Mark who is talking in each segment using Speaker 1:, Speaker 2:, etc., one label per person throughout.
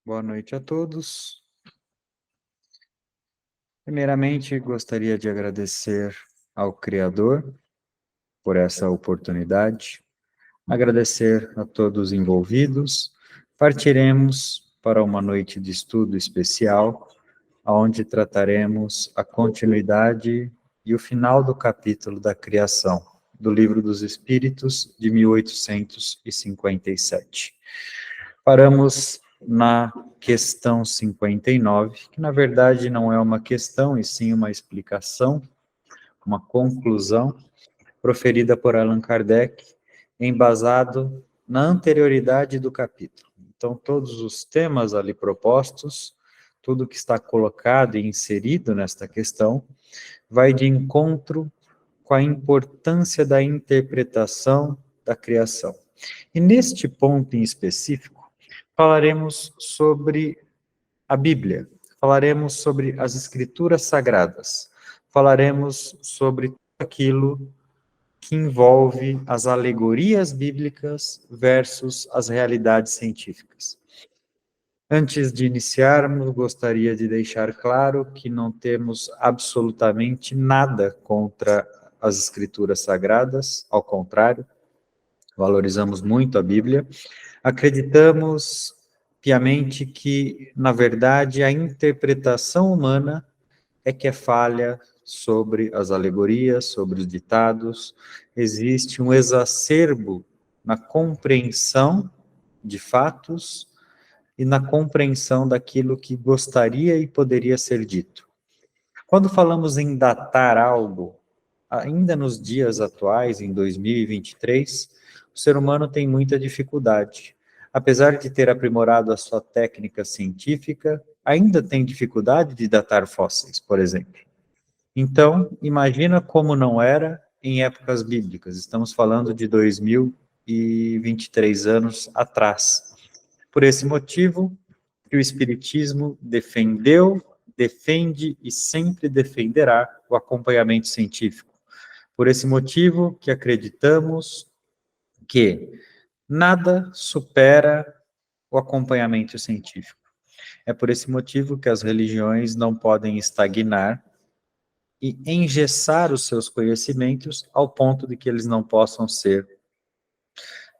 Speaker 1: Boa noite a todos. Primeiramente, gostaria de agradecer ao Criador por essa oportunidade, agradecer a todos os envolvidos. Partiremos para uma noite de estudo especial, onde trataremos a continuidade e o final do capítulo da criação, do Livro dos Espíritos, de 1857. Paramos na questão 59, que na verdade não é uma questão, e sim uma explicação, uma conclusão, proferida por Allan Kardec, embasado na anterioridade do capítulo. Então, todos os temas ali propostos, tudo que está colocado e inserido nesta questão, vai de encontro com a importância da interpretação da criação. E neste ponto em específico, falaremos sobre a Bíblia, falaremos sobre as Escrituras Sagradas, falaremos sobre tudo aquilo que envolve as alegorias bíblicas versus as realidades científicas. Antes de iniciarmos, gostaria de deixar claro que não temos absolutamente nada contra as Escrituras Sagradas, ao contrário, valorizamos muito a Bíblia. Acreditamos piamente que, na verdade, a interpretação humana é que é falha sobre as alegorias, sobre os ditados. Existe um exacerbo na compreensão de fatos e na compreensão daquilo que gostaria e poderia ser dito. Quando falamos em datar algo, ainda nos dias atuais, em 2023, o ser humano tem muita dificuldade. Apesar de ter aprimorado a sua técnica científica, ainda tem dificuldade de datar fósseis, por exemplo. Então, imagina como não era em épocas bíblicas. Estamos falando de 2023 anos atrás. Por esse motivo, que o Espiritismo defendeu, defende e sempre defenderá o acompanhamento científico. Por esse motivo que acreditamos que nada supera o acompanhamento científico. É por esse motivo que as religiões não podem estagnar e engessar os seus conhecimentos ao ponto de que eles não possam ser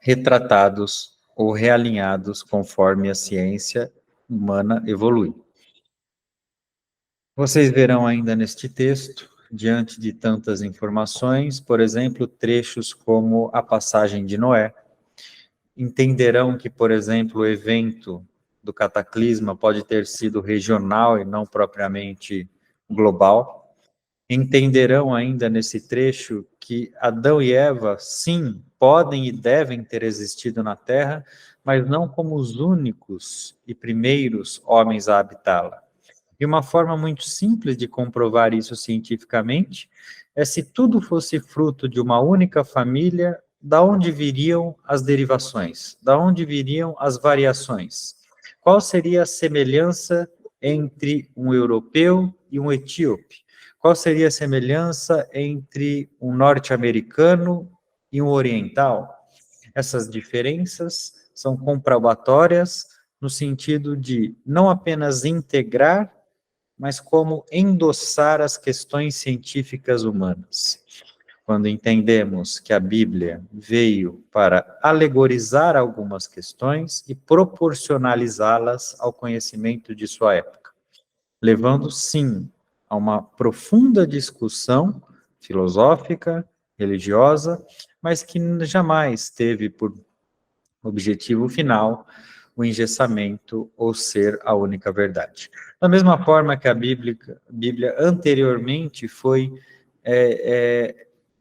Speaker 1: retratados ou realinhados conforme a ciência humana evolui. Vocês verão ainda neste texto, diante de tantas informações, por exemplo, trechos como a passagem de Noé. Entenderão que, por exemplo, o evento do cataclisma pode ter sido regional e não propriamente global. Entenderão ainda nesse trecho que Adão e Eva, sim, podem e devem ter existido na Terra, mas não como os únicos e primeiros homens a habitá-la. E uma forma muito simples de comprovar isso cientificamente é se tudo fosse fruto de uma única família, da onde viriam as derivações? Da onde viriam as variações? Qual seria a semelhança entre um europeu e um etíope? Qual seria a semelhança entre um norte-americano e um oriental? Essas diferenças são comprobatórias no sentido de não apenas integrar, mas como endossar as questões científicas humanas. Quando entendemos que a Bíblia veio para alegorizar algumas questões e proporcionalizá-las ao conhecimento de sua época, levando, sim, a uma profunda discussão filosófica, religiosa, mas que jamais teve por objetivo final o engessamento ou ser a única verdade. Da mesma forma que a Bíblia anteriormente foi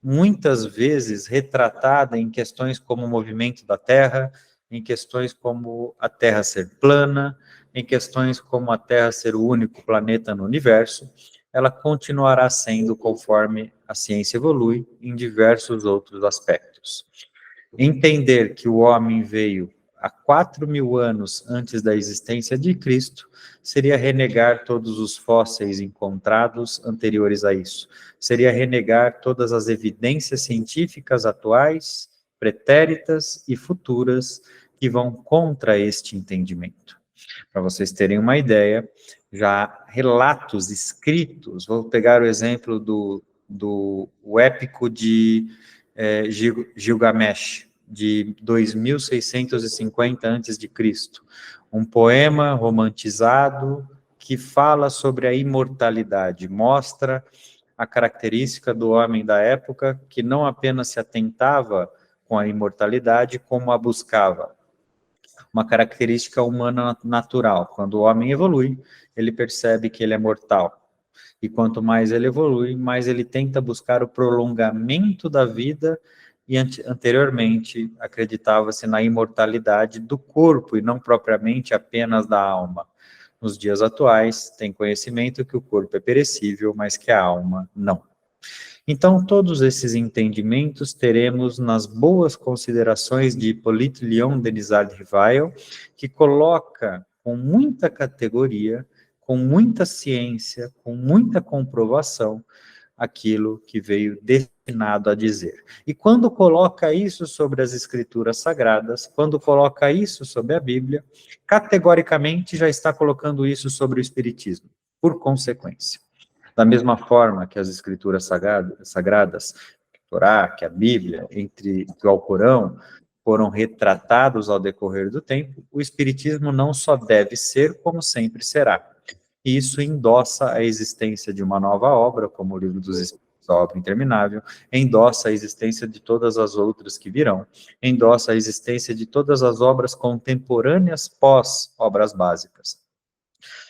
Speaker 1: muitas vezes retratada em questões como o movimento da Terra, em questões como a Terra ser plana, em questões como a Terra ser o único planeta no universo, ela continuará sendo conforme a ciência evolui em diversos outros aspectos. Entender que o homem veio há 4.000 anos antes da existência de Cristo seria renegar todos os fósseis encontrados anteriores a isso. Seria renegar todas as evidências científicas atuais, pretéritas e futuras que vão contra este entendimento. Para vocês terem uma ideia, já relatos escritos, vou pegar o exemplo o épico de Gilgamesh, de 2650 a.C., um poema romantizado que fala sobre a imortalidade, mostra a característica do homem da época que não apenas se atentava com a imortalidade, como a buscava. Uma característica humana natural. Quando o homem evolui, ele percebe que ele é mortal. E quanto mais ele evolui, mais ele tenta buscar o prolongamento da vida, e anteriormente acreditava-se na imortalidade do corpo e não propriamente apenas da alma. Nos dias atuais, tem conhecimento que o corpo é perecível, mas que a alma não. Então, todos esses entendimentos teremos nas boas considerações de Hippolyte Léon Denisard Rivail, que coloca com muita categoria, com muita ciência, com muita comprovação, aquilo que veio destinado a dizer. E quando coloca isso sobre as escrituras sagradas, quando coloca isso sobre a Bíblia, categoricamente já está colocando isso sobre o Espiritismo, por consequência. Da mesma forma que as escrituras sagradas, que a Torá, que a Bíblia, que o Alcorão, foram retratados ao decorrer do tempo, o Espiritismo não só deve ser, como sempre será. E isso endossa a existência de uma nova obra, como o Livro dos Espíritos, a obra interminável, endossa a existência de todas as outras que virão, endossa a existência de todas as obras contemporâneas pós-obras básicas.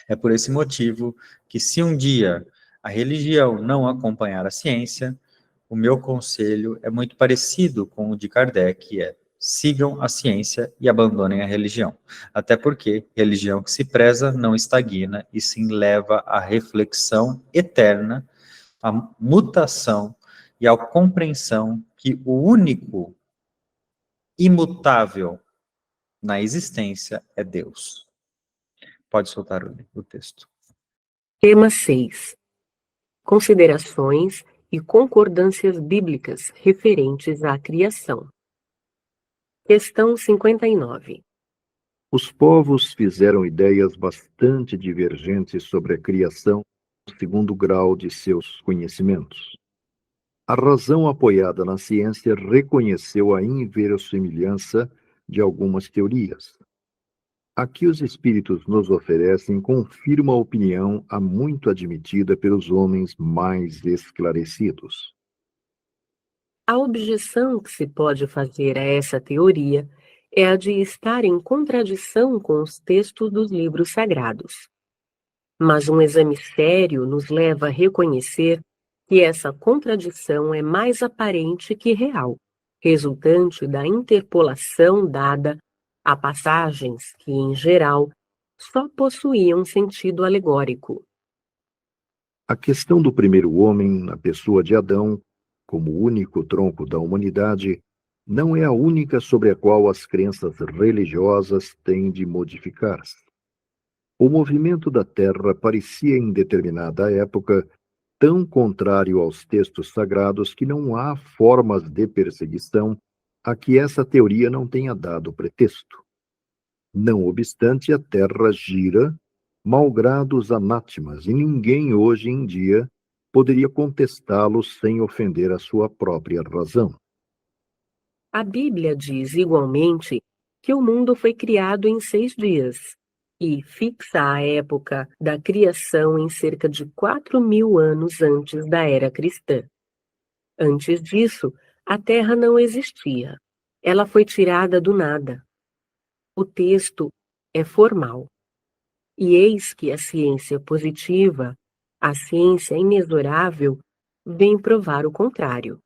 Speaker 1: É por esse motivo que, se um dia a religião não acompanhar a ciência, o meu conselho é muito parecido com o de Kardec, sigam a ciência e abandonem a religião. Até porque religião que se preza não estagna, e sim leva à reflexão eterna, à mutação e à compreensão que o único imutável na existência é Deus. Pode soltar o texto.
Speaker 2: Tema 6. Considerações e concordâncias bíblicas referentes à criação. Questão 59.
Speaker 3: Os povos fizeram ideias bastante divergentes sobre a criação segundo o grau de seus conhecimentos. A razão apoiada na ciência reconheceu a inverossimilhança de algumas teorias. Aqui os espíritos nos oferecem confirma a opinião há muito admitida pelos homens mais esclarecidos.
Speaker 2: A objeção que se pode fazer a essa teoria é a de estar em contradição com os textos dos livros sagrados. Mas um exame sério nos leva a reconhecer que essa contradição é mais aparente que real, resultante da interpolação dada a passagens que, em geral, só possuíam sentido alegórico.
Speaker 3: A questão do primeiro homem, na pessoa de Adão, como único tronco da humanidade, não é a única sobre a qual as crenças religiosas têm de modificar-se. O movimento da Terra parecia em determinada época tão contrário aos textos sagrados que não há formas de perseguição a que essa teoria não tenha dado pretexto. Não obstante, a Terra gira, malgrado os anátemas, e ninguém hoje em dia poderia contestá-los sem ofender a sua própria razão.
Speaker 2: A Bíblia diz igualmente que o mundo foi criado em 6 dias e fixa a época da criação em cerca de 4.000 anos antes da era cristã. Antes disso, a Terra não existia. Ela foi tirada do nada. O texto é formal. E eis que a ciência positiva, a ciência inexorável, vem provar o contrário.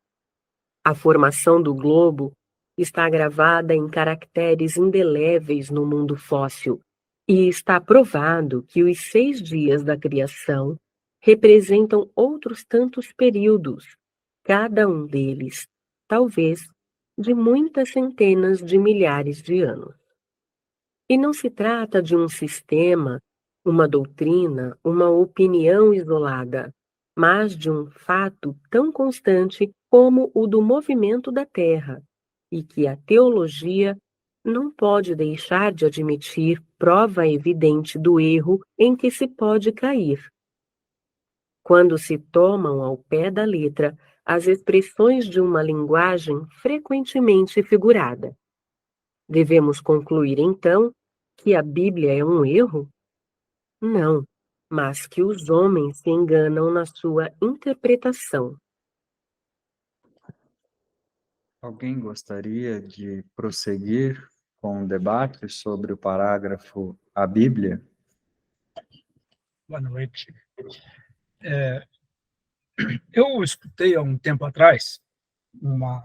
Speaker 2: A formação do globo está gravada em caracteres indeléveis no mundo fóssil, e está provado que os 6 dias da criação representam outros tantos períodos, cada um deles, talvez, de muitas centenas de milhares de anos. E não se trata de um sistema, uma doutrina, uma opinião isolada, mas de um fato tão constante como o do movimento da Terra, e que a teologia não pode deixar de admitir prova evidente do erro em que se pode cair. Quando se tomam ao pé da letra as expressões de uma linguagem frequentemente figurada, devemos concluir, então, que a Bíblia é um erro? Não, mas que os homens se enganam na sua interpretação.
Speaker 1: Alguém gostaria de prosseguir com o debate sobre o parágrafo A Bíblia?
Speaker 4: Boa noite. Eu escutei há um tempo atrás uma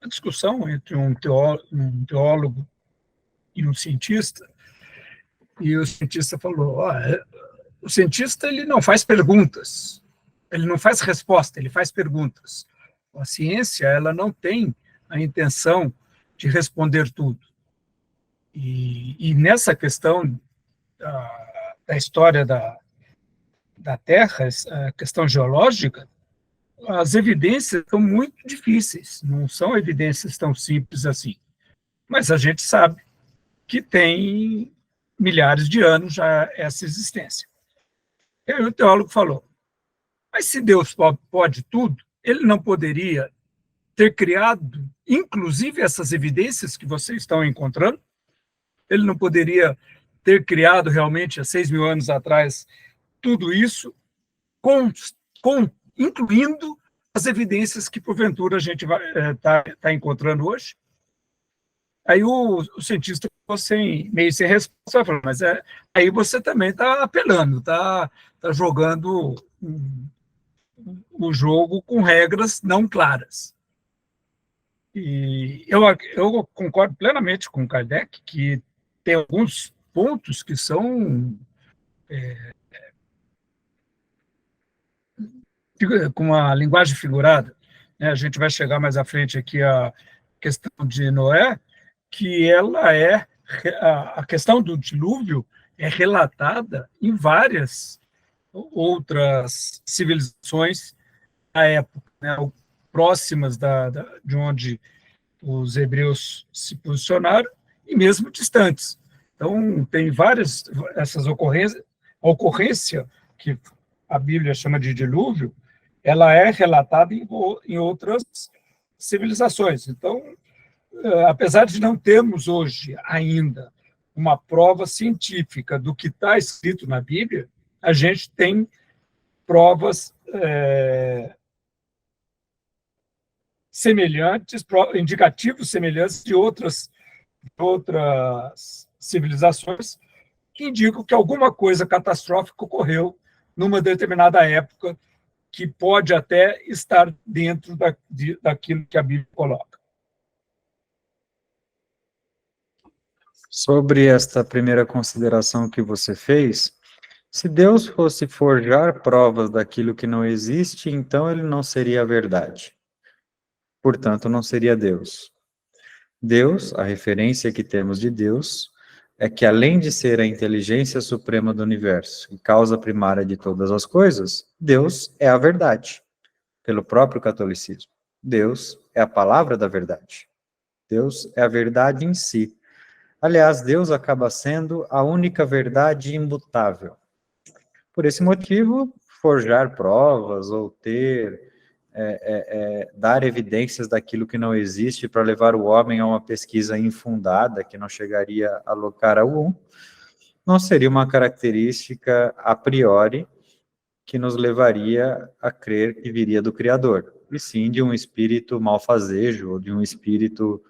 Speaker 4: discussão entre um teólogo e um cientista, e o cientista falou: o cientista ele não faz perguntas, ele não faz resposta, ele faz perguntas. A ciência ela não tem a intenção de responder tudo. E nessa questão da história da Terra, a questão geológica, as evidências são muito difíceis, não são evidências tão simples assim. Mas a gente sabe que tem milhares de anos já essa existência. E aí o teólogo falou: mas se Deus pode tudo, ele não poderia ter criado, inclusive, essas evidências que vocês estão encontrando? Ele não poderia ter criado realmente, há 6.000 anos atrás, tudo isso, incluindo as evidências que, porventura, a gente tá encontrando hoje? Aí o cientista ficou meio sem resposta, falou: mas aí você também está apelando, está jogando o jogo com regras não claras. E eu concordo plenamente com Kardec que tem alguns pontos que são com uma linguagem figurada, né? A gente vai chegar mais à frente aqui a questão de Noé, que ela a questão do dilúvio é relatada em várias outras civilizações da época, né, próximas de onde os hebreus se posicionaram e mesmo distantes. Então, tem várias essas ocorrências. A ocorrência que a Bíblia chama de dilúvio, ela é relatada em outras civilizações. Então, apesar de não termos hoje ainda uma prova científica do que está escrito na Bíblia, a gente tem provas semelhantes, indicativos semelhantes de outras civilizações que indicam que alguma coisa catastrófica ocorreu numa determinada época que pode até estar dentro daquilo que a Bíblia coloca.
Speaker 1: Sobre esta primeira consideração que você fez, se Deus fosse forjar provas daquilo que não existe, então ele não seria a verdade. Portanto, não seria Deus. Deus, a referência que temos de Deus, é que além de ser a inteligência suprema do universo e causa primária de todas as coisas, Deus é a verdade, pelo próprio catolicismo. Deus é a palavra da verdade. Deus é a verdade em si. Aliás, Deus acaba sendo a única verdade imutável. Por esse motivo, forjar provas ou dar evidências daquilo que não existe para levar o homem a uma pesquisa infundada, que não chegaria a lugar algum, não seria uma característica a priori que nos levaria a crer que viria do Criador, e sim de um espírito malfazejo, ou de um espírito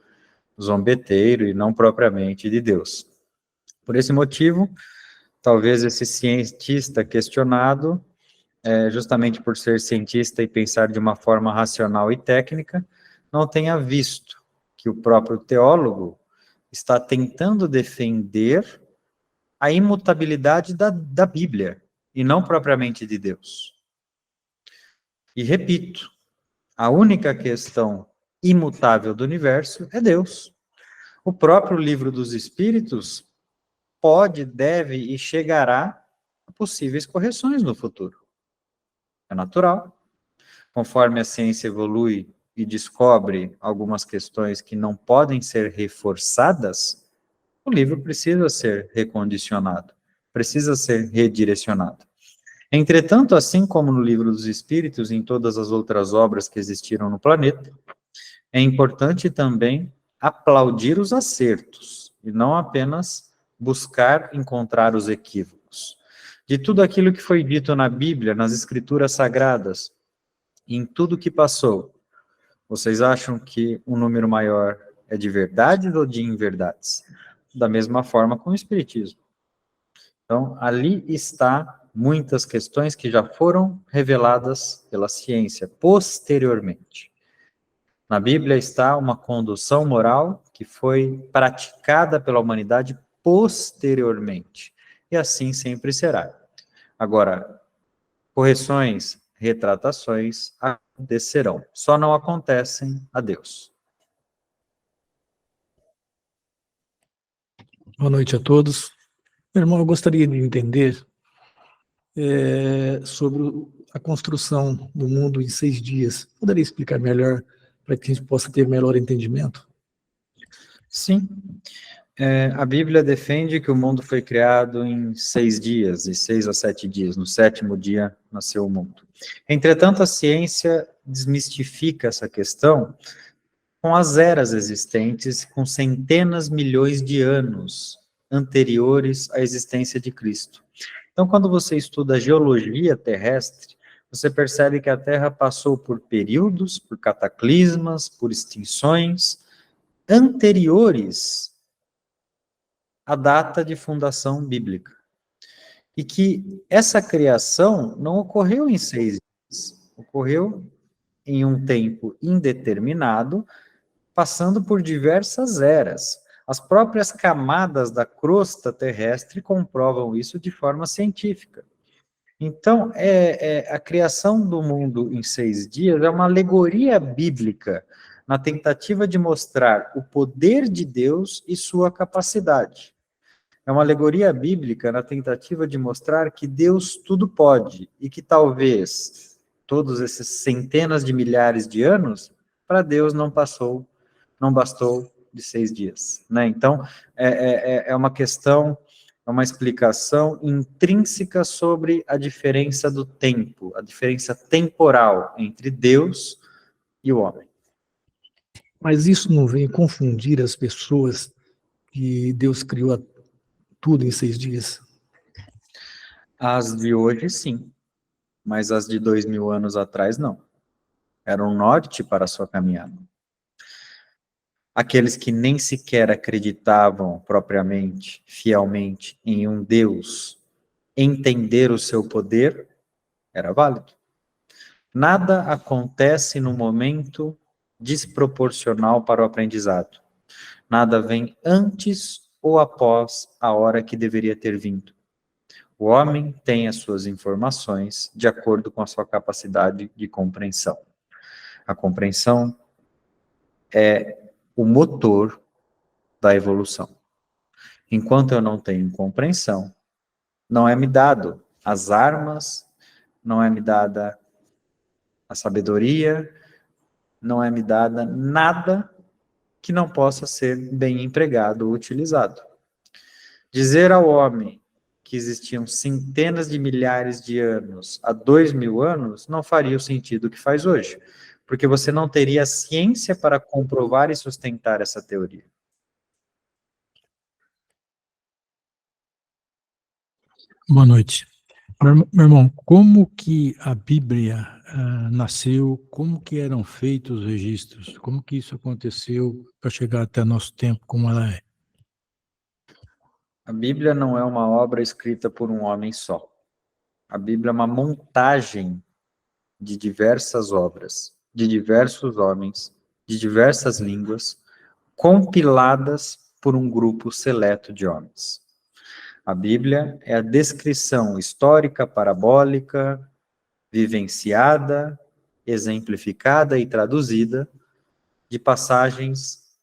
Speaker 1: zombeteiro, e não propriamente de Deus. Por esse motivo, talvez esse cientista questionado, justamente por ser cientista e pensar de uma forma racional e técnica, não tenha visto que o próprio teólogo está tentando defender a imutabilidade da Bíblia, e não propriamente de Deus. E repito, a única questão imutável do universo é Deus. O próprio livro dos Espíritos pode, deve e chegará a possíveis correções no futuro. É natural. Conforme a ciência evolui e descobre algumas questões que não podem ser reforçadas, o livro precisa ser recondicionado, precisa ser redirecionado. Entretanto, assim como no Livro dos Espíritos e em todas as outras obras que existiram no planeta, é importante também aplaudir os acertos e não apenas buscar encontrar os equívocos. De tudo aquilo que foi dito na Bíblia, nas Escrituras Sagradas, em tudo que passou, vocês acham que um número maior é de verdades ou de inverdades? Da mesma forma com o Espiritismo. Então, ali está muitas questões que já foram reveladas pela ciência posteriormente. Na Bíblia está uma condução moral que foi praticada pela humanidade posteriormente. E assim sempre será. Agora, correções, retratações acontecerão. Só não acontecem a Deus.
Speaker 5: Boa noite a todos. Meu irmão, eu gostaria de entender sobre a construção do mundo em 6 dias. Poderia explicar melhor para que a gente possa ter melhor entendimento?
Speaker 1: Sim. A Bíblia defende que o mundo foi criado em 6 dias, de 6 a 7 dias. No 7º dia nasceu o mundo. Entretanto, a ciência desmistifica essa questão com as eras existentes, com centenas, milhões de anos anteriores à existência de Cristo. Então, quando você estuda a geologia terrestre, você percebe que a Terra passou por períodos, por cataclismas, por extinções anteriores à data de fundação bíblica. E que essa criação não ocorreu em 6 dias, ocorreu em um tempo indeterminado, passando por diversas eras. As próprias camadas da crosta terrestre comprovam isso de forma científica. Então, a criação do mundo em 6 dias é uma alegoria bíblica na tentativa de mostrar o poder de Deus e sua capacidade. É uma alegoria bíblica na tentativa de mostrar que Deus tudo pode e que talvez todos esses centenas de milhares de anos, para Deus não bastou de 6 dias, né? Então, é uma questão, é uma explicação intrínseca sobre a diferença do tempo, a diferença temporal entre Deus e o homem.
Speaker 5: Mas isso não vem confundir as pessoas que Deus criou tudo em 6 dias?
Speaker 1: As de hoje, sim, mas as de 2000 anos atrás, não. Era um norte para a sua caminhada. Aqueles que nem sequer acreditavam propriamente, fielmente, em um Deus, entender o seu poder, era válido. Nada acontece no momento desproporcional para o aprendizado. Nada vem antes ou após a hora que deveria ter vindo. O homem tem as suas informações de acordo com a sua capacidade de compreensão. A compreensão é o motor da evolução. Enquanto eu não tenho compreensão, não é me dado as armas, não é me dada a sabedoria, não é me dada nada que não possa ser bem empregado ou utilizado. Dizer ao homem que existiam centenas de milhares de anos há 2000 anos não faria o sentido que faz hoje, porque você não teria ciência para comprovar e sustentar essa teoria.
Speaker 6: Boa noite. Meu irmão, como que a Bíblia nasceu, como que eram feitos os registros, como que isso aconteceu para chegar até nosso tempo como ela é?
Speaker 1: A Bíblia não é uma obra escrita por um homem só. A Bíblia é uma montagem de diversas obras, de diversos homens, de diversas línguas, compiladas por um grupo seleto de homens. A Bíblia é a descrição histórica, parabólica, vivenciada, exemplificada e traduzida de passagens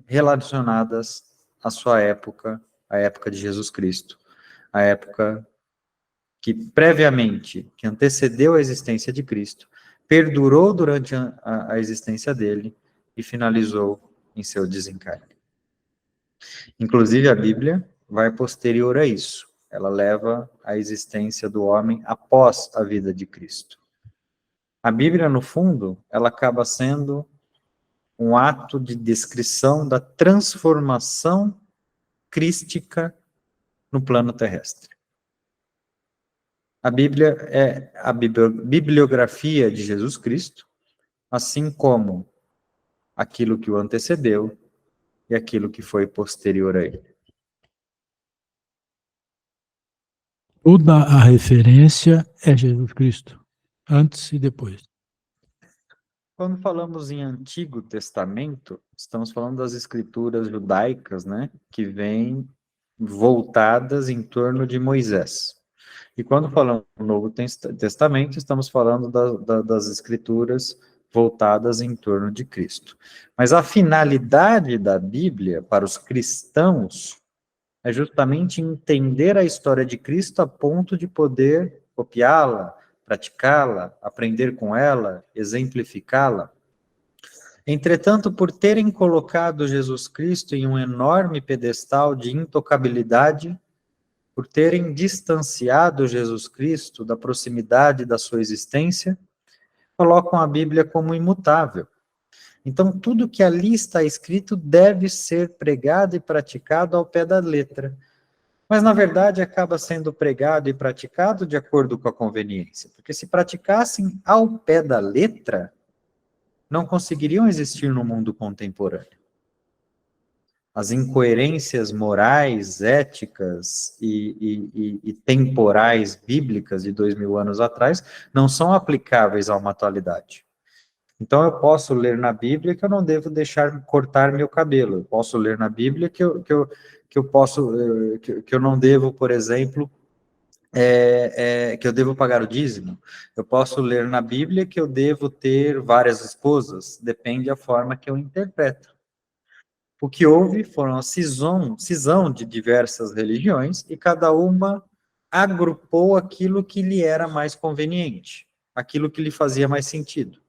Speaker 1: relacionadas à sua época, a época de Jesus Cristo, a época que previamente, que antecedeu a existência de Cristo, perdurou durante a existência dele e finalizou em seu desencarne. Inclusive, a Bíblia vai posterior a isso. Ela leva a existência do homem após a vida de Cristo. A Bíblia, no fundo, ela acaba sendo um ato de descrição da transformação crística no plano terrestre. A Bíblia é a bibliografia de Jesus Cristo, assim como aquilo que o antecedeu e aquilo que foi posterior a ele.
Speaker 6: Toda a referência é Jesus Cristo, antes e depois.
Speaker 1: Quando falamos em Antigo Testamento, estamos falando das escrituras judaicas, né, que vêm voltadas em torno de Moisés. E quando falamos do Novo Testamento, estamos falando das escrituras voltadas em torno de Cristo. Mas a finalidade da Bíblia para os cristãos é justamente entender a história de Cristo a ponto de poder copiá-la, praticá-la, aprender com ela, exemplificá-la. Entretanto, por terem colocado Jesus Cristo em um enorme pedestal de intocabilidade, por terem distanciado Jesus Cristo da proximidade da sua existência, colocam a Bíblia como imutável. Então, tudo que ali está escrito deve ser pregado e praticado ao pé da letra. Mas, na verdade, acaba sendo pregado e praticado de acordo com a conveniência. Porque se praticassem ao pé da letra, não conseguiriam existir no mundo contemporâneo. As incoerências morais, éticas e temporais bíblicas de 2000 anos atrás não são aplicáveis a uma atualidade. Então, eu posso ler na Bíblia que eu não devo deixar cortar meu cabelo. Eu posso ler na Bíblia que eu não devo, por exemplo, que eu devo pagar o dízimo. Eu posso ler na Bíblia que eu devo ter várias esposas. Depende da forma que eu interpreto. O que houve foram a cisão de diversas religiões e cada uma agrupou aquilo que lhe era mais conveniente, aquilo que lhe fazia mais sentido.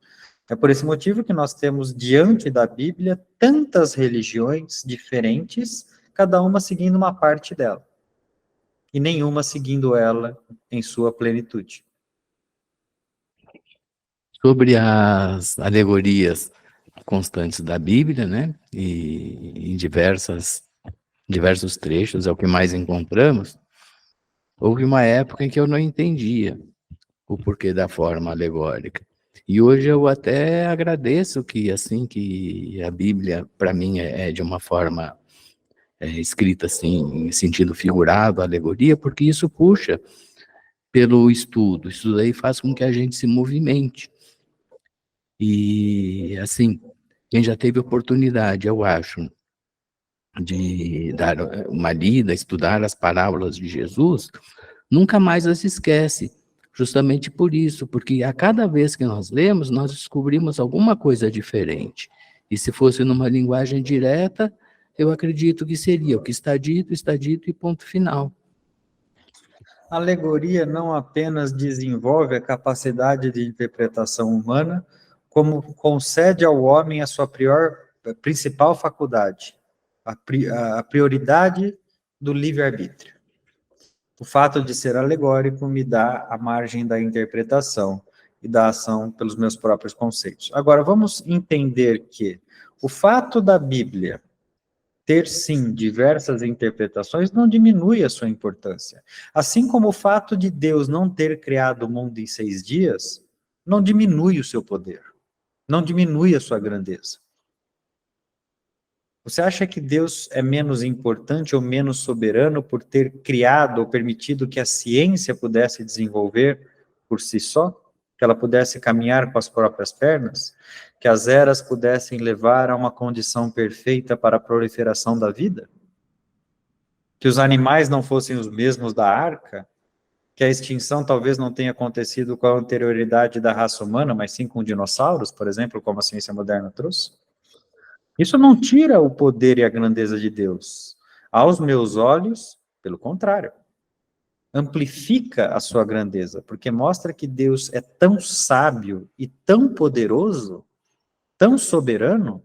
Speaker 1: É por esse motivo que nós temos diante da Bíblia tantas religiões diferentes, cada uma seguindo uma parte dela, e nenhuma seguindo ela em sua plenitude.
Speaker 7: Sobre as alegorias constantes da Bíblia, né, e em diversos trechos, é o que mais encontramos, houve uma época em que eu não entendia o porquê da forma alegórica. E hoje eu até agradeço que, assim, que a Bíblia, para mim, é de uma forma escrita, assim, em sentido figurado, alegoria, porque isso puxa pelo estudo. Isso daí faz com que a gente se movimente. E, assim, quem já teve oportunidade, eu acho, de dar uma lida, estudar as parábolas de Jesus, nunca mais as esquece. Justamente por isso, porque a cada vez que nós lemos, nós descobrimos alguma coisa diferente. E se fosse numa linguagem direta, eu acredito que seria o que está dito e ponto final.
Speaker 1: A alegoria não apenas desenvolve a capacidade de interpretação humana, como concede ao homem a sua principal faculdade, a prioridade do livre-arbítrio. O fato de ser alegórico me dá a margem da interpretação e da ação pelos meus próprios conceitos. Agora, vamos entender que o fato da Bíblia ter, sim, diversas interpretações não diminui a sua importância. Assim como o fato de Deus não ter criado o mundo em 6 dias, não diminui o seu poder, não diminui a sua grandeza. Você acha que Deus é menos importante ou menos soberano por ter criado ou permitido que a ciência pudesse desenvolver por si só? Que ela pudesse caminhar com as próprias pernas? Que as eras pudessem levar a uma condição perfeita para a proliferação da vida? Que os animais não fossem os mesmos da arca? Que a extinção talvez não tenha acontecido com a anterioridade da raça humana, mas sim com dinossauros, por exemplo, como a ciência moderna trouxe? Isso não tira o poder e a grandeza de Deus. Aos meus olhos, pelo contrário. amplifica a sua grandeza, porque mostra que Deus é tão sábio e tão poderoso, tão soberano,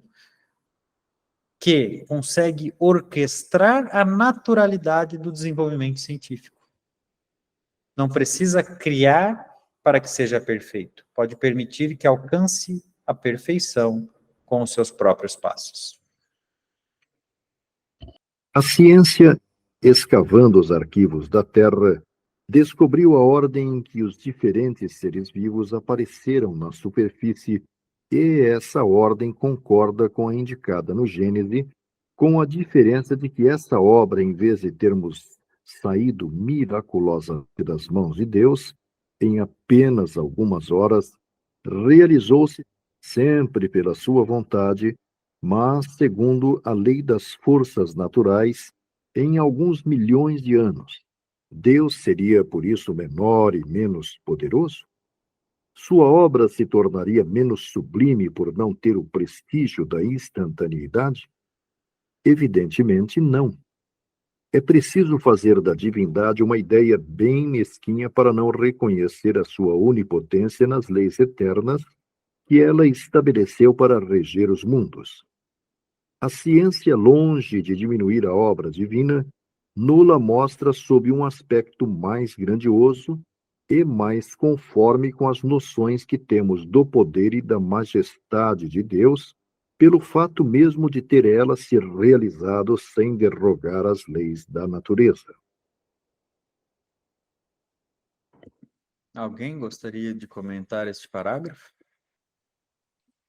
Speaker 1: que consegue orquestrar a naturalidade do desenvolvimento científico. Não precisa criar para que seja perfeito. Pode permitir que alcance a perfeição com os seus próprios passos.
Speaker 3: A ciência, escavando os arquivos da Terra, descobriu a ordem em que os diferentes seres vivos apareceram na superfície, e essa ordem concorda com a indicada no Gênesis, com a diferença de que essa obra, em vez de termos saído miraculosamente das mãos de Deus, em apenas algumas horas, realizou-se sempre pela sua vontade, mas segundo a lei das forças naturais, em alguns milhões de anos. Deus seria, por isso, menor e menos poderoso? Sua obra se tornaria menos sublime por não ter o prestígio da instantaneidade? Evidentemente não. É preciso fazer da divindade uma ideia bem mesquinha para não reconhecer a sua onipotência nas leis eternas que ela estabeleceu para reger os mundos. A ciência, longe de diminuir a obra divina, nula mostra sob um aspecto mais grandioso e mais conforme com as noções que temos do poder e da majestade de Deus, pelo fato mesmo de ter ela se realizado sem derrogar as leis da natureza.
Speaker 1: Alguém gostaria de comentar este parágrafo?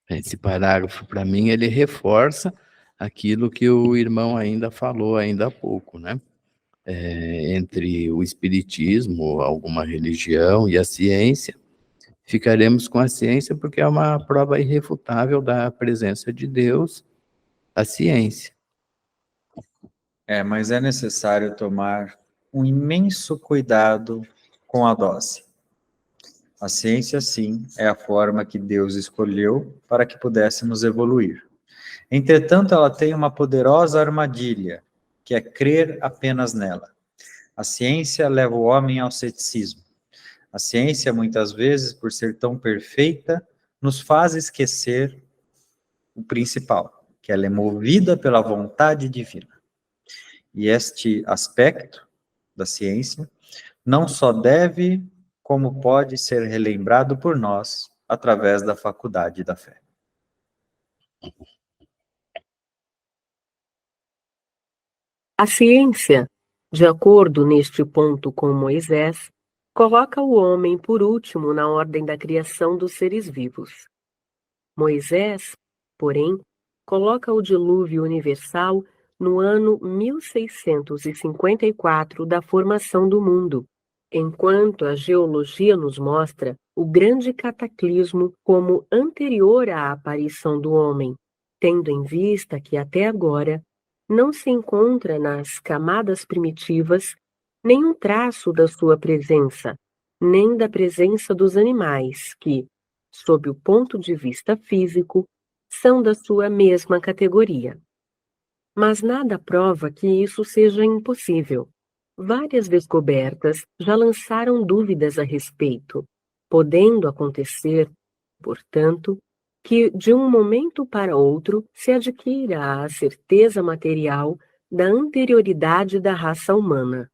Speaker 7: Esse parágrafo, para mim, ele reforça aquilo que o irmão ainda falou ainda há pouco, né? Entre o espiritismo, alguma religião e a ciência, ficaremos com a ciência porque é uma prova irrefutável da presença de Deus, a ciência.
Speaker 1: Mas é necessário tomar um imenso cuidado com a dose. A ciência, sim, é a forma que Deus escolheu para que pudéssemos evoluir. Entretanto, ela tem uma poderosa armadilha, que é crer apenas nela. A ciência leva o homem ao ceticismo. A ciência, muitas vezes, por ser tão perfeita, nos faz esquecer o principal, que ela é movida pela vontade divina. E este aspecto da ciência não só deve, como pode ser relembrado por nós através da faculdade da fé.
Speaker 2: A ciência, de acordo neste ponto com Moisés, coloca o homem por último na ordem da criação dos seres vivos. Moisés, porém, coloca o dilúvio universal no ano 1654 da formação do mundo, enquanto a geologia nos mostra o grande cataclismo como anterior à aparição do homem, tendo em vista que até agora não se encontra nas camadas primitivas nenhum traço da sua presença, nem da presença dos animais que, sob o ponto de vista físico, são da sua mesma categoria. Mas nada prova que isso seja impossível. Várias descobertas já lançaram dúvidas a respeito, podendo acontecer, portanto, que de um momento para outro se adquira a certeza material da anterioridade da raça humana.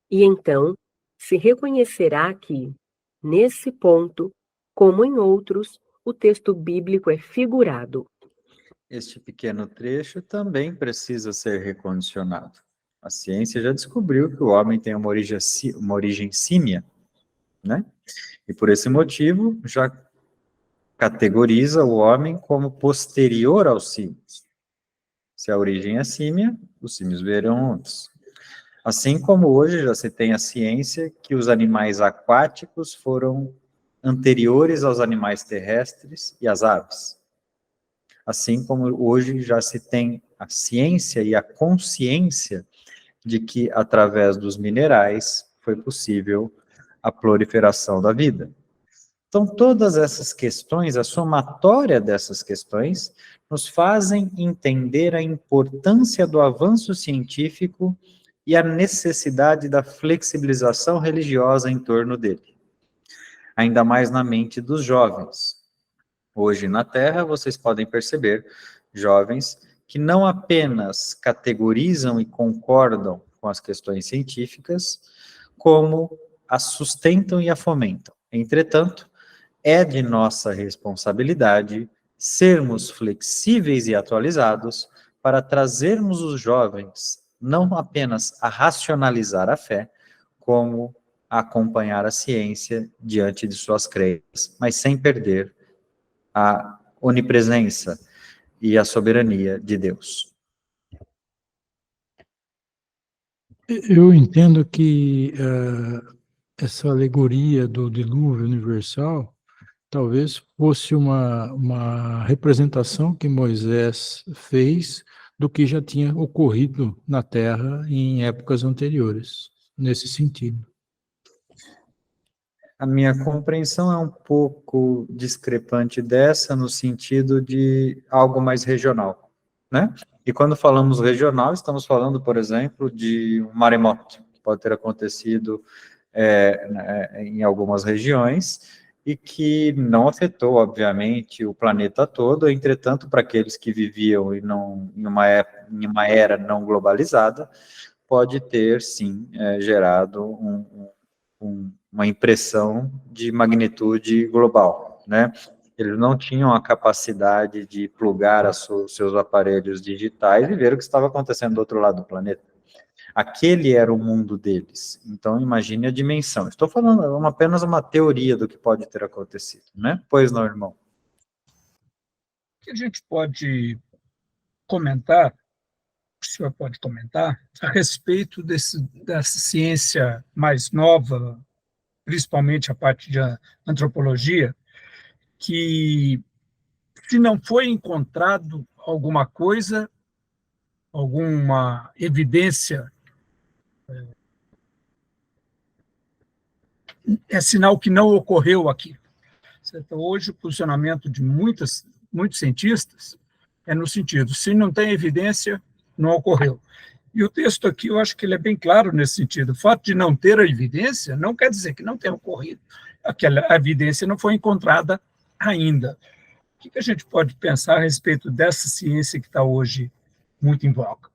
Speaker 2: E então se reconhecerá que, nesse ponto, como em outros, o texto bíblico é figurado.
Speaker 1: Este pequeno trecho também precisa ser recondicionado. A ciência já descobriu que o homem tem uma origem símia, né? E por esse motivo já categoriza o homem como posterior aos símios. Se a origem é símia, os símios vieram antes. Assim como hoje já se tem a ciência que os animais aquáticos foram anteriores aos animais terrestres e às aves. Assim como hoje já se tem a ciência e a consciência de que, através dos minerais, foi possível a proliferação da vida. Então, todas essas questões, a somatória dessas questões, nos fazem entender a importância do avanço científico e a necessidade da flexibilização religiosa em torno dele, ainda mais na mente dos jovens. Hoje na Terra, vocês podem perceber jovens que não apenas categorizam e concordam com as questões científicas, como as sustentam e a fomentam. Entretanto, é de nossa responsabilidade sermos flexíveis e atualizados para trazermos os jovens não apenas a racionalizar a fé, como a acompanhar a ciência diante de suas crenças, mas sem perder a onipresença e a soberania de Deus.
Speaker 6: Eu entendo que essa alegoria do dilúvio universal talvez fosse uma representação que Moisés fez do que já tinha ocorrido na Terra em épocas anteriores, nesse sentido.
Speaker 1: A minha compreensão é um pouco discrepante dessa, no sentido de algo mais regional, né? E quando falamos regional, estamos falando, por exemplo, de um maremoto, que pode ter acontecido em algumas regiões, e que não afetou, obviamente, o planeta todo. Entretanto, para aqueles que viviam em uma era não globalizada, pode ter, sim, gerado uma impressão de magnitude global, né? Eles não tinham a capacidade de plugar seus aparelhos digitais e ver o que estava acontecendo do outro lado do planeta. Aquele era o mundo deles. Então, imagine a dimensão. Estou falando apenas uma teoria do que pode ter acontecido, né? Pois não, irmão?
Speaker 4: O que a gente pode comentar, o senhor pode comentar, a respeito dessa ciência mais nova, principalmente a parte de antropologia, que se não foi encontrado alguma coisa, alguma evidência, é sinal que não ocorreu aqui. Então, hoje, o posicionamento de muitos cientistas é no sentido, se não tem evidência, não ocorreu. E o texto aqui, eu acho que ele é bem claro nesse sentido. O fato de não ter a evidência não quer dizer que não tenha ocorrido. Aquela evidência não foi encontrada ainda. O que a gente pode pensar a respeito dessa ciência que está hoje muito em voga?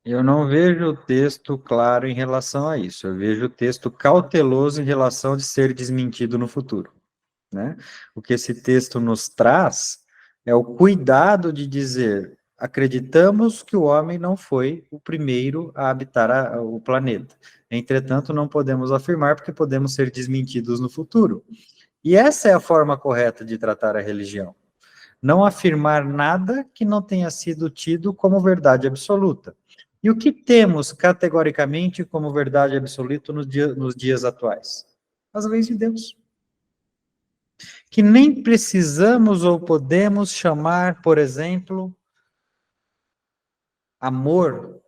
Speaker 1: Eu não vejo o texto claro em relação a isso. Eu vejo o texto cauteloso em relação de ser desmentido no futuro, né? O que esse texto nos traz é o cuidado de dizer: acreditamos que o homem não foi o primeiro a habitar o planeta. Entretanto, não podemos afirmar porque podemos ser desmentidos no futuro. E essa é a forma correta de tratar a religião. Não afirmar nada que não tenha sido tido como verdade absoluta. E o que temos categoricamente como verdade absoluta nos dias atuais? As leis de Deus. Que nem precisamos ou podemos chamar, por exemplo, amor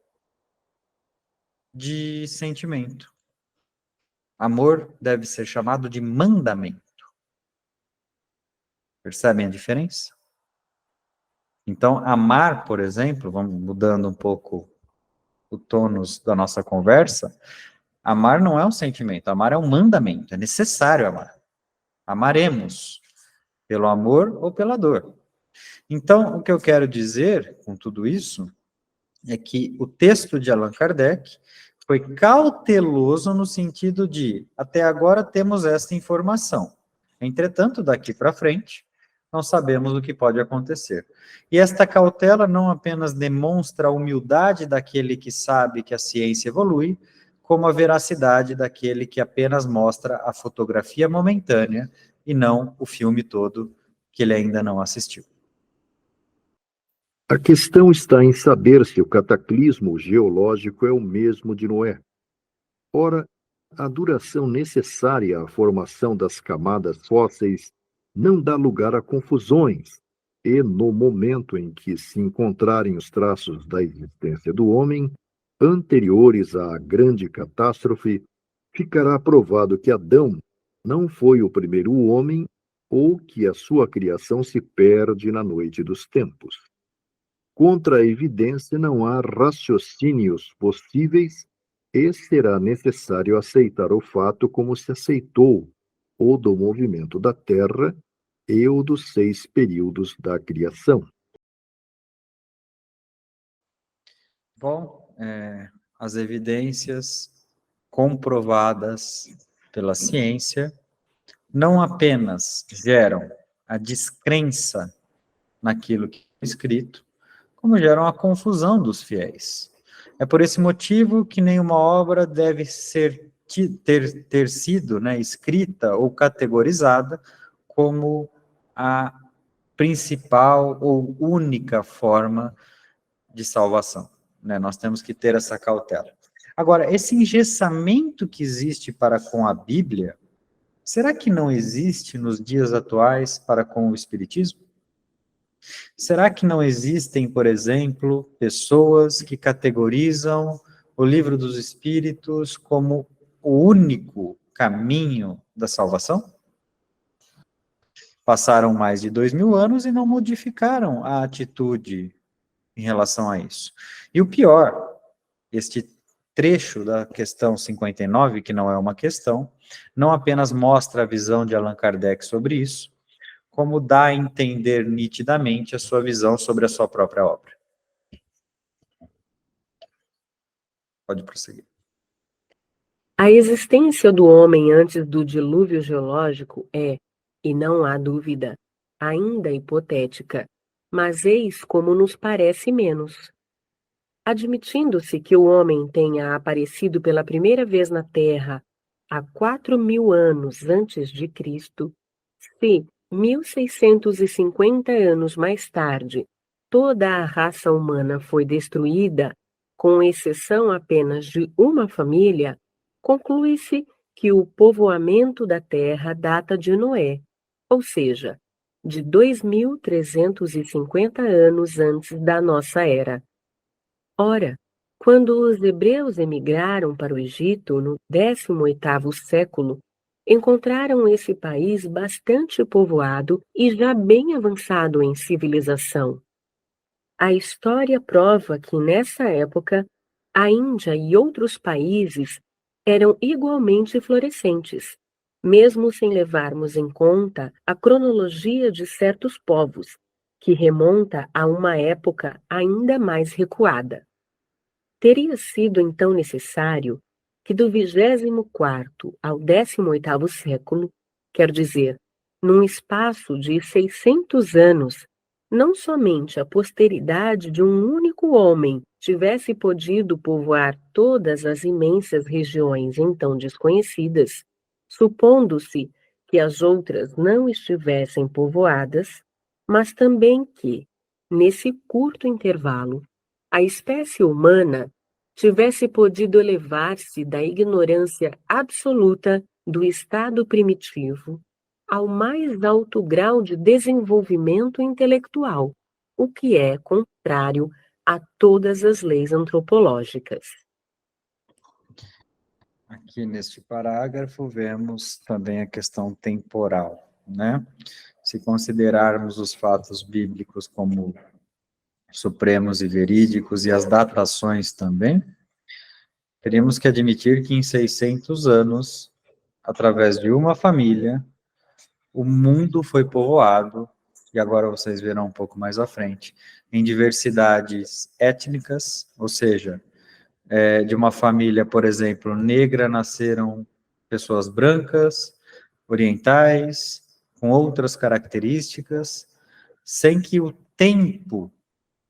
Speaker 1: de sentimento. Amor deve ser chamado de mandamento. Percebem a diferença? Então, amar, por exemplo, vamos mudando um pouco o tônus da nossa conversa, amar não é um sentimento, amar é um mandamento, é necessário amar. Amaremos pelo amor ou pela dor. Então, o que eu quero dizer com tudo isso é que o texto de Allan Kardec foi cauteloso no sentido de, até agora temos esta informação. Entretanto, daqui para frente, não sabemos o que pode acontecer. E esta cautela não apenas demonstra a humildade daquele que sabe que a ciência evolui, como a veracidade daquele que apenas mostra a fotografia momentânea e não o filme todo que ele ainda não assistiu.
Speaker 3: A questão está em saber se o cataclismo geológico é o mesmo de Noé. Ora, a duração necessária à formação das camadas fósseis não dá lugar a confusões, e no momento em que se encontrarem os traços da existência do homem, anteriores à grande catástrofe, ficará provado que Adão não foi o primeiro homem ou que a sua criação se perde na noite dos tempos. contra a evidência não há raciocínios possíveis e será necessário aceitar o fato como se aceitou o do movimento da Terra e o dos 6 períodos da criação.
Speaker 1: Bom, as evidências comprovadas pela ciência não apenas geram a descrença naquilo que é escrito, como geram a confusão dos fiéis. É por esse motivo que nenhuma obra deve ter sido, né, escrita ou categorizada como a principal ou única forma de salvação, né? Nós temos que ter essa cautela. Agora, esse engessamento que existe para com a Bíblia, será que não existe nos dias atuais para com o Espiritismo? Será que não existem, por exemplo, pessoas que categorizam o Livro dos Espíritos como o único caminho da salvação? Passaram mais de 2000 anos e não modificaram a atitude em relação a isso. E o pior, este trecho da questão 59, que não é uma questão, não apenas mostra a visão de Allan Kardec sobre isso, como dá a entender nitidamente a sua visão sobre a sua própria obra. Pode prosseguir.
Speaker 2: A existência do homem antes do dilúvio geológico é, e não há dúvida, ainda hipotética, mas eis como nos parece menos. Admitindo-se que o homem tenha aparecido pela primeira vez na Terra há 4.000 anos antes de Cristo, se 1.650 anos mais tarde toda a raça humana foi destruída, com exceção apenas de uma família, conclui-se que o povoamento da Terra data de Noé, ou seja, de 2.350 anos antes da nossa era. Ora, quando os hebreus emigraram para o Egito no 18º século, encontraram esse país bastante povoado e já bem avançado em civilização. A história prova que nessa época, a Índia e outros países eram igualmente florescentes, mesmo sem levarmos em conta a cronologia de certos povos, que remonta a uma época ainda mais recuada. Teria sido então necessário que do 24º ao 18º século, quer dizer, num espaço de 600 anos, não somente a posteridade de um único homem tivesse podido povoar todas as imensas regiões então desconhecidas, supondo-se que as outras não estivessem povoadas, mas também que, nesse curto intervalo, a espécie humana tivesse podido elevar-se da ignorância absoluta do estado primitivo ao mais alto grau de desenvolvimento intelectual, o que é contrário a todas as leis antropológicas.
Speaker 1: Aqui neste parágrafo vemos também a questão temporal, né? Se considerarmos os fatos bíblicos como supremos e verídicos e as datações também, teríamos que admitir que em 600 anos, através de uma família, o mundo foi povoado, e agora vocês verão um pouco mais à frente, em diversidades étnicas, ou seja, de uma família, por exemplo, negra, nasceram pessoas brancas, orientais, com outras características, sem que o tempo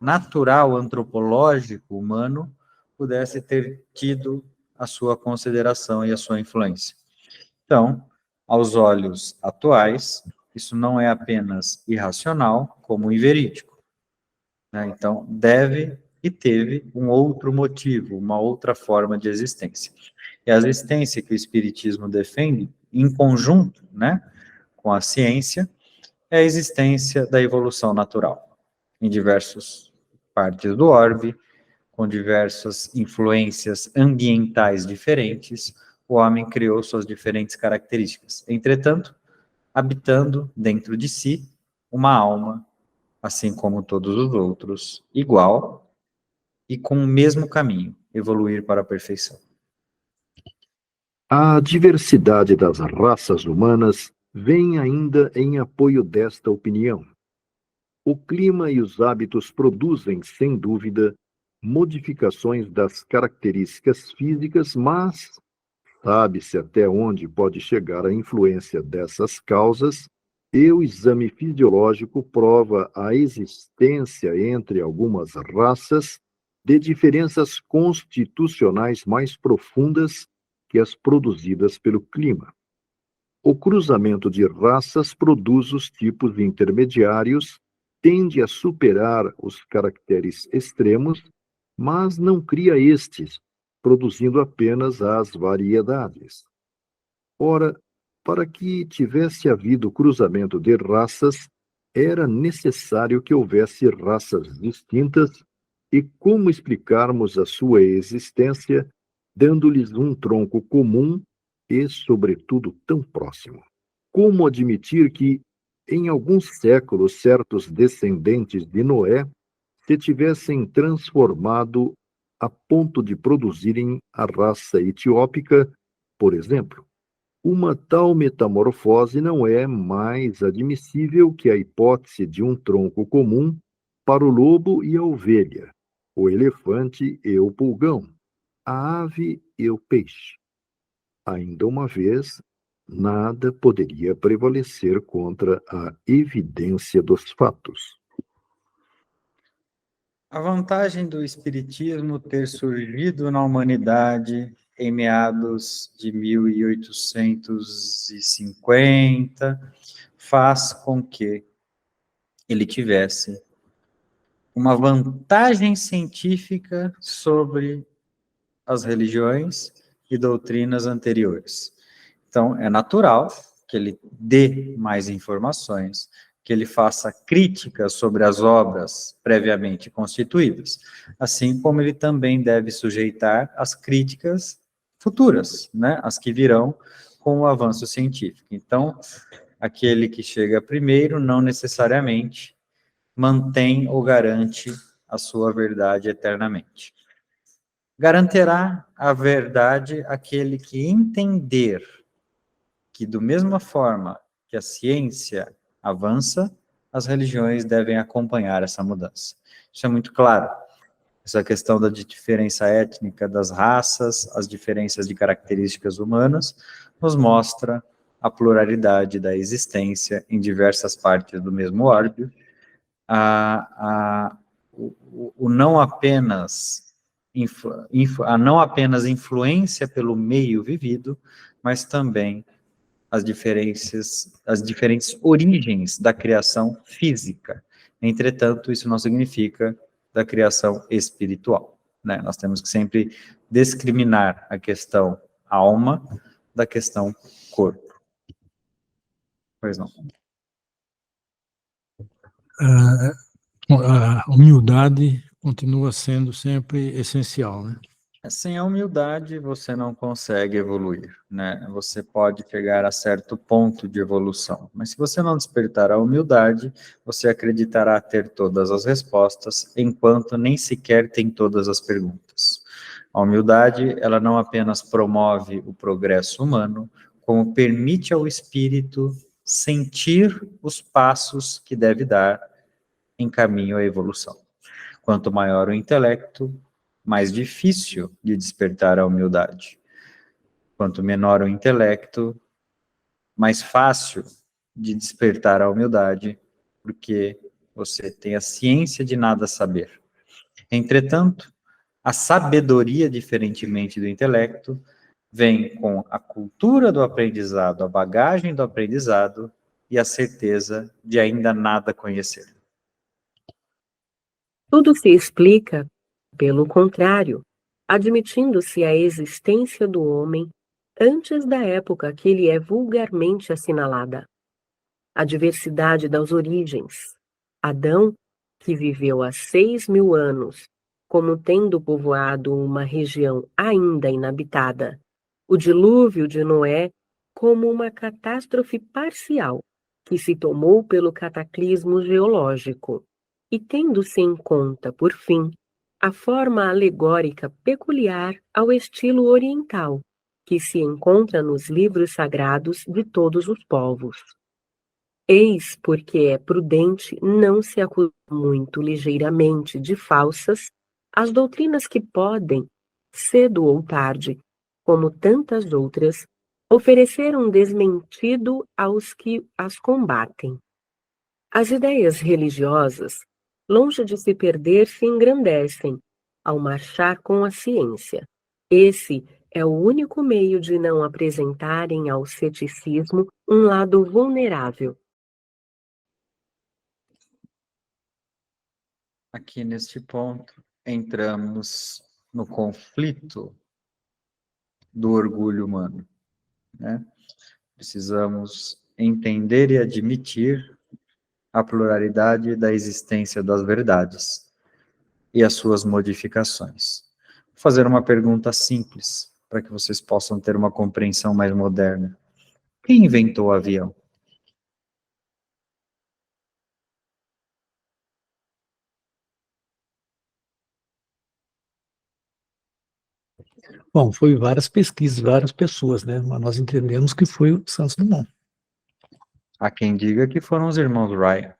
Speaker 1: natural, antropológico, humano, pudesse ter tido a sua consideração e a sua influência. Então, aos olhos atuais, isso não é apenas irracional, como inverídico, né? Então, deve e teve um outro motivo, uma outra forma de existência. E a existência que o Espiritismo defende, em conjunto, né, com a ciência, é a existência da evolução natural, em diversas partes do orbe, com diversas influências ambientais diferentes, o homem criou suas diferentes características. Entretanto, habitando dentro de si uma alma assim como todos os outros, igual e com o mesmo caminho, evoluir para a perfeição.
Speaker 3: A diversidade das raças humanas vem ainda em apoio desta opinião. O clima e os hábitos produzem, sem dúvida, modificações das características físicas, mas sabe-se até onde pode chegar a influência dessas causas, e o exame fisiológico prova a existência entre algumas raças de diferenças constitucionais mais profundas que as produzidas pelo clima. O cruzamento de raças produz os tipos intermediários, tende a superar os caracteres extremos, mas não cria estes, produzindo apenas as variedades. Ora, para que tivesse havido cruzamento de raças, era necessário que houvesse raças distintas, e como explicarmos a sua existência, dando-lhes um tronco comum e, sobretudo, tão próximo? Como admitir que, em alguns séculos, certos descendentes de Noé se tivessem transformado a ponto de produzirem a raça etiópica, por exemplo? Uma tal metamorfose não é mais admissível que a hipótese de um tronco comum para o lobo e a ovelha, o elefante e o pulgão, a ave e o peixe. Ainda uma vez, nada poderia prevalecer contra a evidência dos fatos.
Speaker 1: A vantagem do Espiritismo ter surgido na humanidade em meados de 1850 faz com que ele tivesse uma vantagem científica sobre as religiões e doutrinas anteriores. Então, é natural que ele dê mais informações, que ele faça críticas sobre as obras previamente constituídas, assim como ele também deve sujeitar as críticas futuras, né, as que virão com o avanço científico. Então, aquele que chega primeiro não necessariamente mantém ou garante a sua verdade eternamente. Garantirá a verdade aquele que entender que, da mesma forma que a ciência avança, as religiões devem acompanhar essa mudança. Isso é muito claro. Essa questão da diferença étnica das raças, as diferenças de características humanas, nos mostra a pluralidade da existência em diversas partes do mesmo orbe, o não apenas a não apenas influência pelo meio vivido, mas também as diferentes origens da criação física. Entretanto, isso não significa da criação espiritual, né? Nós temos que sempre discriminar a questão alma da questão corpo. Pois não.
Speaker 6: A humildade continua sendo sempre essencial, né?
Speaker 1: Sem a humildade, você não consegue evoluir, né? Você pode chegar a certo ponto de evolução, mas se você não despertar a humildade, você acreditará ter todas as respostas, enquanto nem sequer tem todas as perguntas. A humildade, ela não apenas promove o progresso humano, como permite ao espírito sentir os passos que deve dar em caminho à evolução. Quanto maior o intelecto, mais difícil de despertar a humildade. Quanto menor o intelecto, mais fácil de despertar a humildade, porque você tem a ciência de nada saber. Entretanto, a sabedoria, diferentemente do intelecto, vem com a cultura do aprendizado, a bagagem do aprendizado e a certeza de ainda nada conhecer.
Speaker 2: Tudo se explica pelo contrário, admitindo-se a existência do homem antes da época que lhe é vulgarmente assinalada. A diversidade das origens. Adão, que viveu há 6.000 anos, como tendo povoado uma região ainda inabitada. O dilúvio de Noé, como uma catástrofe parcial, que se tomou pelo cataclismo geológico. e tendo-se em conta, por fim, a forma alegórica peculiar ao estilo oriental, que se encontra nos livros sagrados de todos os povos. Eis porque é prudente não se acusar muito ligeiramente de falsas as doutrinas que podem, cedo ou tarde, como tantas outras, oferecer um desmentido aos que as combatem. As ideias religiosas, longe de se perder, se engrandecem ao marchar com a ciência. Esse é o único meio de não apresentarem ao ceticismo um lado vulnerável.
Speaker 1: Aqui neste ponto, entramos no conflito do orgulho humano, né? Precisamos entender e admitir a pluralidade da existência das verdades e as suas modificações. Vou fazer uma pergunta simples, para que vocês possam ter uma compreensão mais moderna. Quem inventou o avião?
Speaker 5: Bom, foi várias pesquisas, várias pessoas, né? Mas nós entendemos que foi o Santos Dumont.
Speaker 1: Há quem diga que foram os irmãos Wright.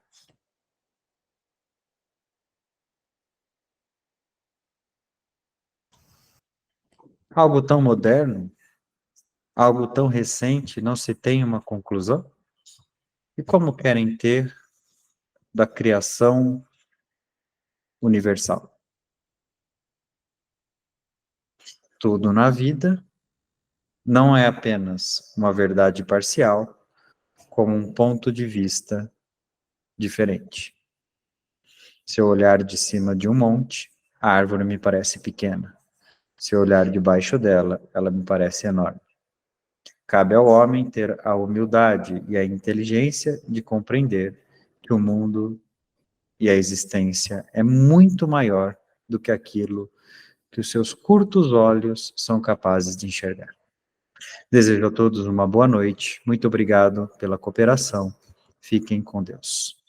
Speaker 1: Algo tão moderno, algo tão recente, não se tem uma conclusão? E como querem ter da criação universal? Tudo na vida não é apenas uma verdade parcial, como um ponto de vista diferente. Se eu olhar de cima de um monte, a árvore me parece pequena. Se eu olhar debaixo dela, ela me parece enorme. Cabe ao homem ter a humildade e a inteligência de compreender que o mundo e a existência é muito maior do que aquilo que os seus curtos olhos são capazes de enxergar. Desejo a todos uma boa noite. Muito obrigado pela cooperação. Fiquem com Deus.